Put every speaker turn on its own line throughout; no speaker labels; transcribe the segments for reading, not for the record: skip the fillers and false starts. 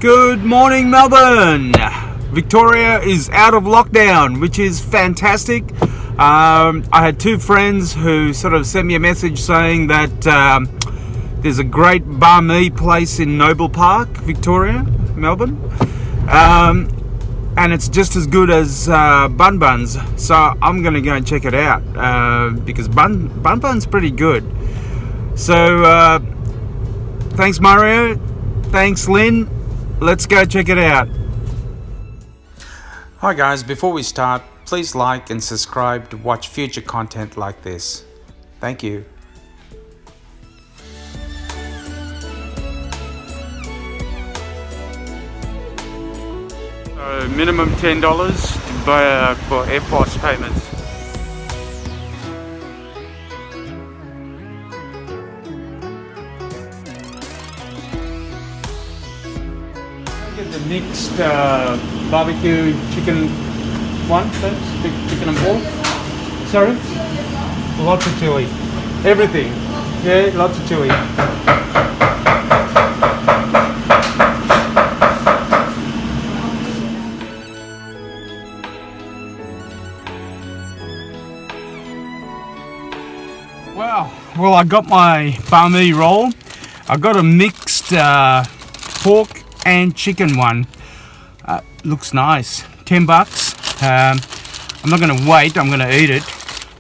Good morning, Melbourne. Victoria is out of lockdown, which is fantastic. I had two friends who sort of sent me a message saying that there's a great banh mi place in Noble Park, Victoria, Melbourne, and it's just as good as bun buns. So I'm going to go and check it out because bun bun's pretty good. So thanks, Mario. Thanks, Lynn. Let's go check it out. Hi guys, before we start, please like and subscribe to watch future content like this. Thank you. Minimum $10 for airport payments. Get the mixed barbecue chicken one, please. Big chicken and pork. Sorry? Lots of chili. Everything. Yeah, lots of chili. Wow. Well, I got my banh mi roll. I got a mixed pork and chicken one. Looks nice. $10. I'm not gonna wait, I'm gonna eat it.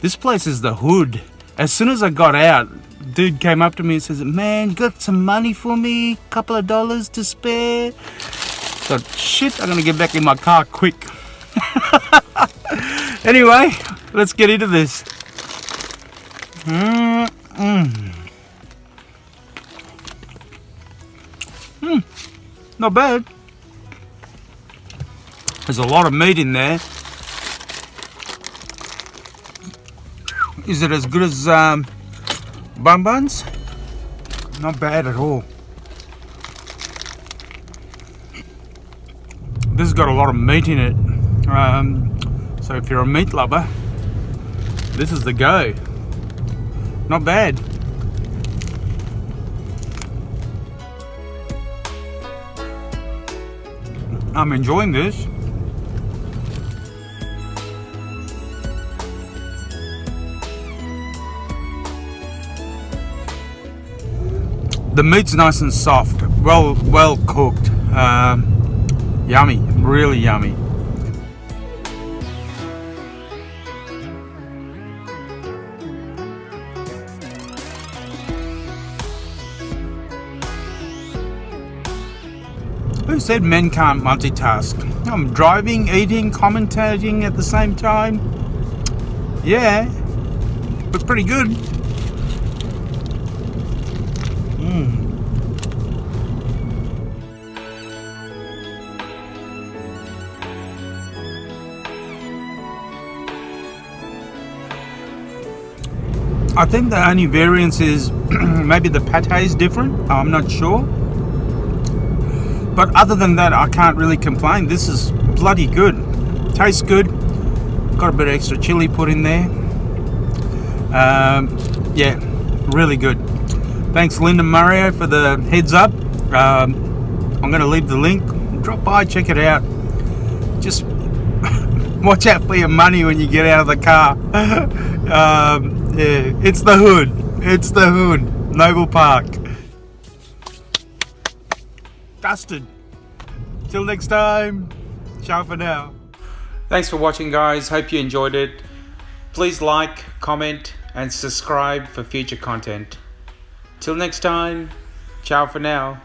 This place is the hood. As soon as I got out, dude came up to me and says, "Man, you got some money for me? Couple of dollars to spare?" So shit, I'm gonna get back in my car quick. Anyway, let's get into this. Not bad. There's a lot of meat in there. Is it as good as bun buns? Not bad at all. This has got a lot of meat in it. So if you're a meat lover, this is the go. Not bad. I'm enjoying this. The meat's nice and soft, well cooked. Yummy, really yummy. Who said men can't multitask? I'm driving, eating, commentating at the same time. Yeah, but pretty good. I think the only variance is maybe the pate is different. I'm not sure. But other than that, I can't really complain. This is bloody good. Tastes good. Got a bit of extra chili put in there. Yeah, really good. Thanks, Linda Mario, for the heads up. I'm going to leave the link. Drop by, check it out. Just watch out for your money when you get out of the car. Yeah, it's the hood. It's the hood. Noble Park. Dusted. Till next time. Ciao for now. Thanks for watching, guys. Hope you enjoyed it. Please like, comment, and subscribe for future content. Till next time. Ciao for now.